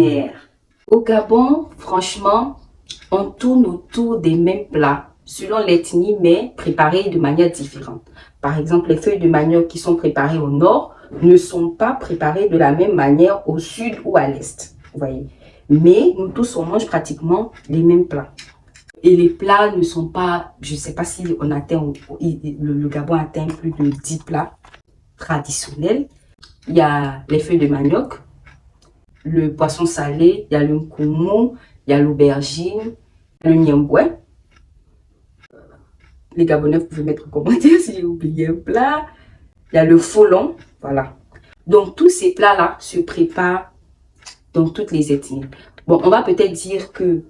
culinaire. Au Gabon, franchement, on tourne autour des mêmes plats selon l'ethnie, mais préparés de manière différente. Par exemple, les feuilles de manioc qui sont préparées au nord ne sont pas préparées de la même manière au sud ou à l'est. Vous voyez. Mais nous tous, on mange pratiquement les mêmes plats. Et les plats ne sont pas, je ne sais pas si on atteint, le Gabon atteint plus de 10 plats traditionnels. Il y a les feuilles de manioc, le poisson salé, il y a le nkoumou, il y a l'aubergine, le niemboué. Les Gabonais, vous pouvez mettre en commentaire si j'ai oublié un plat. Il y a le folon, voilà. Donc, tous ces plats-là se préparent dans toutes les ethnies. Bon, on va peut-être dire que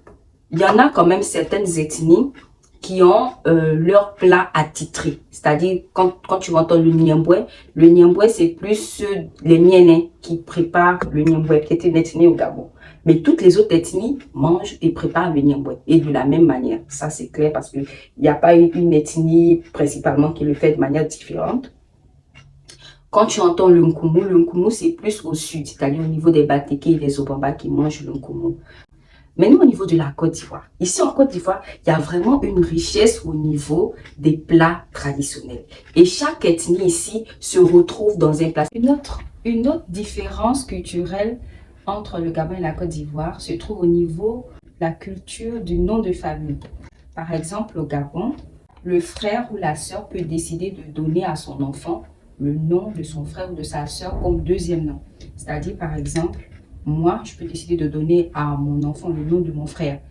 il y en a quand même certaines ethnies qui ont leur plat attitré. C'est-à-dire, quand tu vas entendre le niemboué, c'est plus les Mienais qui préparent le niemboué, qui est une ethnie au Gabon. Mais toutes les autres ethnies mangent et préparent le niemboué. Et de la même manière. Ça, c'est clair parce qu'il n'y a pas une ethnie principalement qui le fait de manière différente. Quand tu entends le nkoumou, c'est plus au sud, c'est-à-dire au niveau des Batéké et des Obamba qui mangent le nkoumou. Maintenant, au niveau de la Côte d'Ivoire. Ici, en Côte d'Ivoire, il y a vraiment une richesse au niveau des plats traditionnels. Et chaque ethnie ici se retrouve dans un plat. Une autre différence culturelle entre le Gabon et la Côte d'Ivoire se trouve au niveau de la culture du nom de famille. Par exemple, au Gabon, le frère ou la sœur peut décider de donner à son enfant le nom de son frère ou de sa sœur comme deuxième nom. C'est-à-dire, par exemple, moi, je peux décider de donner à mon enfant le nom de mon frère,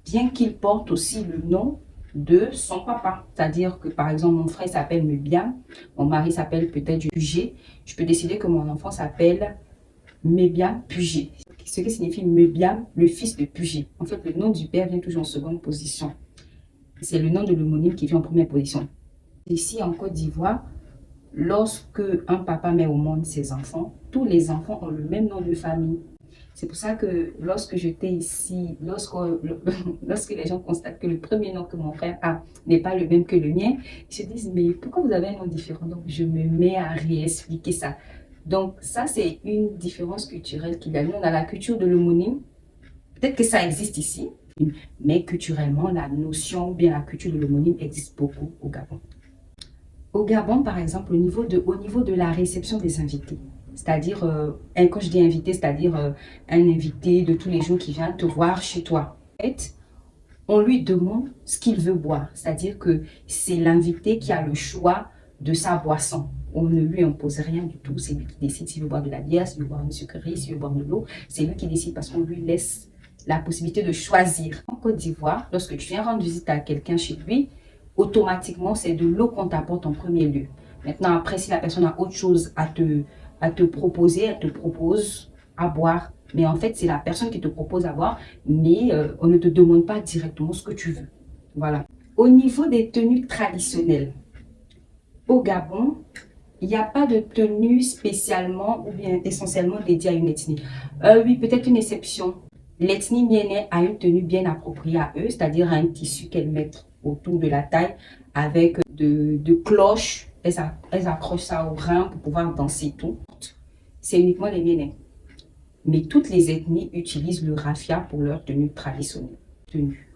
bien qu'il porte aussi le nom de son papa. C'est-à-dire que, par exemple, mon frère s'appelle Mebiam, mon mari s'appelle peut-être Pugé. Je peux décider que mon enfant s'appelle Mebiam Pugé, ce qui signifie Mebiam, le fils de Pugé. En fait, le nom du père vient toujours en seconde position. C'est le nom de l'homonyme qui vient en première position. Ici, en Côte d'Ivoire, lorsque un papa met au monde ses enfants, tous les enfants ont le même nom de famille. C'est pour ça que lorsque j'étais ici, lorsque les gens constatent que le premier nom que mon frère a n'est pas le même que le mien, ils se disent, mais pourquoi vous avez un nom différent? Donc, je me mets à réexpliquer ça. Donc, ça, c'est une différence culturelle qu'il y a. Nous, on a la culture de l'homonyme. Peut-être que ça existe ici, mais culturellement, la notion, bien la culture de l'homonyme existe beaucoup au Gabon. Au Gabon, par exemple, au niveau de la réception des invités, c'est-à-dire, quand je dis invité, c'est-à-dire un invité de tous les jours qui vient te voir chez toi. En fait, on lui demande ce qu'il veut boire, c'est-à-dire que c'est l'invité qui a le choix de sa boisson. On ne lui impose rien du tout, c'est lui qui décide s'il veut boire de la bière, s'il veut boire une sucrerie, s'il veut boire de l'eau. C'est lui qui décide parce qu'on lui laisse la possibilité de choisir. En Côte d'Ivoire, lorsque tu viens rendre visite à quelqu'un chez lui, automatiquement, c'est de l'eau qu'on t'apporte en premier lieu. Maintenant, après, si la personne a autre chose à te proposer, elle te propose à boire. Mais en fait, c'est la personne qui te propose à boire, mais on ne te demande pas directement ce que tu veux. Voilà. Au niveau des tenues traditionnelles, au Gabon, il n'y a pas de tenue spécialement ou bien essentiellement dédiée à une ethnie. Oui, peut-être une exception. L'ethnie Mienais a une tenue bien appropriée à eux, c'est-à-dire un tissu qu'elles mettent autour de la taille avec de cloches. Elles accrochent ça au rein pour pouvoir danser et tout. C'est uniquement les Mienais. Mais toutes les ethnies utilisent le raffia pour leur tenue traditionnelle.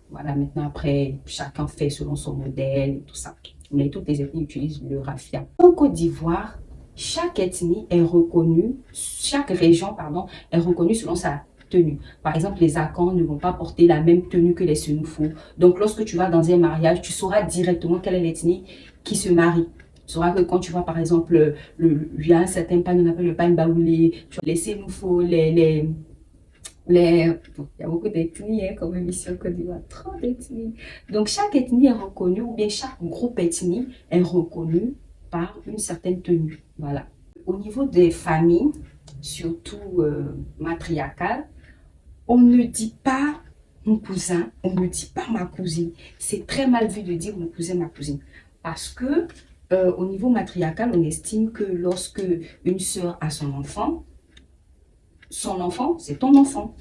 Voilà, maintenant après, chacun fait selon son modèle et tout ça. Mais toutes les ethnies utilisent le raffia. En Côte d'Ivoire, chaque ethnie est reconnue, chaque région, pardon, est reconnue selon sa tenue. Par exemple, les Akans ne vont pas porter la même tenue que les Sénoufos. Donc, lorsque tu vas dans un mariage, tu sauras directement quelle est l'ethnie qui se marie. Tu sauras que quand tu vois, par exemple, il y a un certain pain, on appelle le pain baoulé, les Sénoufos, il y a beaucoup d'ethnies comme émission en Côte d'Ivoire, trop d'ethnies. Donc, chaque ethnie est reconnue, ou bien chaque groupe ethnie est reconnu par une certaine tenue. Voilà. Au niveau des familles, surtout matriarcales, on ne dit pas mon cousin, on ne dit pas ma cousine. C'est très mal vu de dire mon cousin, ma cousine. Parce que au niveau matriarcal, on estime que lorsque une sœur a son enfant, c'est ton enfant,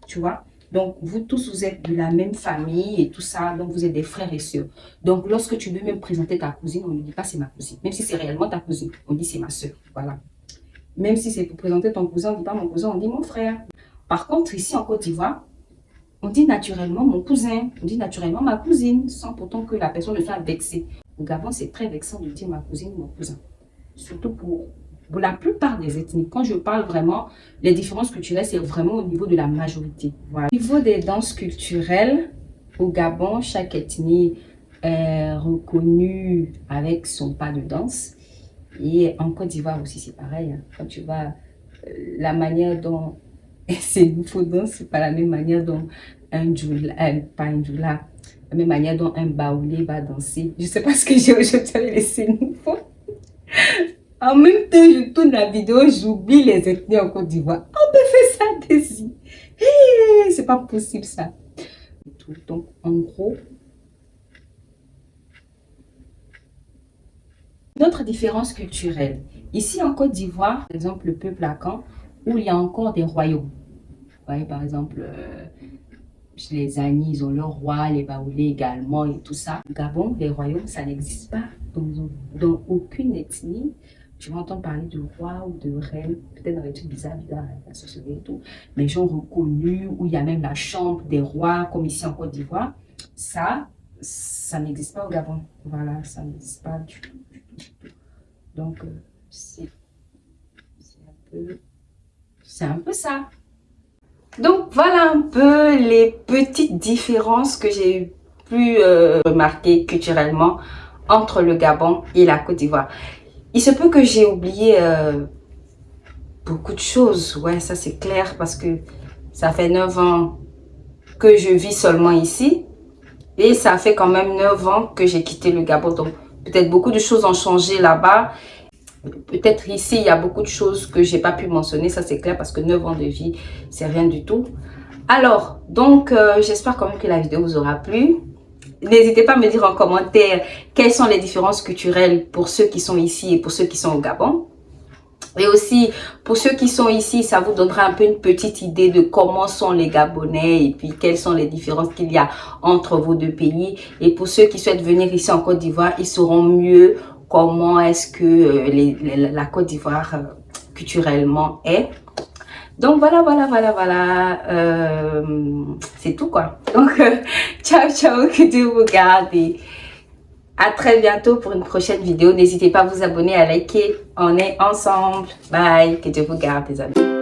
tu vois. Donc, vous tous, vous êtes de la même famille et tout ça, donc vous êtes des frères et sœurs. Donc, lorsque tu veux même présenter ta cousine, on ne dit pas c'est ma cousine. Même si c'est réellement ta cousine, on dit c'est ma sœur, voilà. Même si c'est pour présenter ton cousin, on ne dit pas mon cousin, on dit mon frère. Par contre, ici en Côte d'Ivoire, on dit naturellement mon cousin, on dit naturellement ma cousine, sans pourtant que la personne ne soit vexée. Au Gabon, c'est très vexant de dire ma cousine, mon cousin. Surtout pour la plupart des ethnies. Quand je parle vraiment, les différences culturelles, c'est vraiment au niveau de la majorité. Voilà. Au niveau des danses culturelles, au Gabon, chaque ethnie est reconnue avec son pas de danse. Et en Côte d'Ivoire aussi, c'est pareil. Hein. Quand tu vas, la manière dont c'est une faux danse, c'est pas la même manière dont un djoula, pas un djoula, la même manière dont un baoulé va danser. Je sais pas ce que j'ai aujourd'hui laissé nouveau. En même temps, je tourne la vidéo, j'oublie les ethnies en Côte d'Ivoire. On peut faire ça d'ici. Hey, c'est pas possible ça. Donc, en gros, notre différence culturelle. Ici en Côte d'Ivoire, par exemple, le peuple Akan, où il y a encore des royaumes. Vous voyez, par exemple, les Anis, ils ont leur roi, les Baoulés également et tout ça. Au Gabon, les royaumes, ça n'existe pas dans aucune ethnie. Tu vas entendre parler de roi ou de reine, peut-être dans les trucs bizarres, la société et tout. Mais les gens reconnus, où il y a même la chambre des rois, comme ici en Côte d'Ivoire, ça n'existe pas au Gabon. Voilà, ça n'existe pas du tout. Donc, c'est un peu ça. Donc, voilà un peu les petites différences que j'ai pu remarquer culturellement entre le Gabon et la Côte d'Ivoire. Il se peut que j'ai oublié beaucoup de choses. Ouais, ça c'est clair parce que ça fait 9 ans que je vis seulement ici. Et ça fait quand même 9 ans que j'ai quitté le Gabon. Donc, peut-être beaucoup de choses ont changé là-bas. Peut-être ici, il y a beaucoup de choses que j'ai pas pu mentionner. Ça, c'est clair parce que 9 ans de vie, c'est rien du tout. Alors, donc, j'espère quand même que la vidéo vous aura plu. N'hésitez pas à me dire en commentaire quelles sont les différences culturelles pour ceux qui sont ici et pour ceux qui sont au Gabon. Et aussi, pour ceux qui sont ici, ça vous donnera un peu une petite idée de comment sont les Gabonais et puis quelles sont les différences qu'il y a entre vos deux pays. Et pour ceux qui souhaitent venir ici en Côte d'Ivoire, ils sauront mieux comment est-ce que la Côte d'Ivoire culturellement est. Donc voilà. C'est tout quoi. Donc ciao, que Dieu vous garde et à très bientôt pour une prochaine vidéo. N'hésitez pas à vous abonner, à liker. On est ensemble. Bye. Que Dieu vous garde les amis.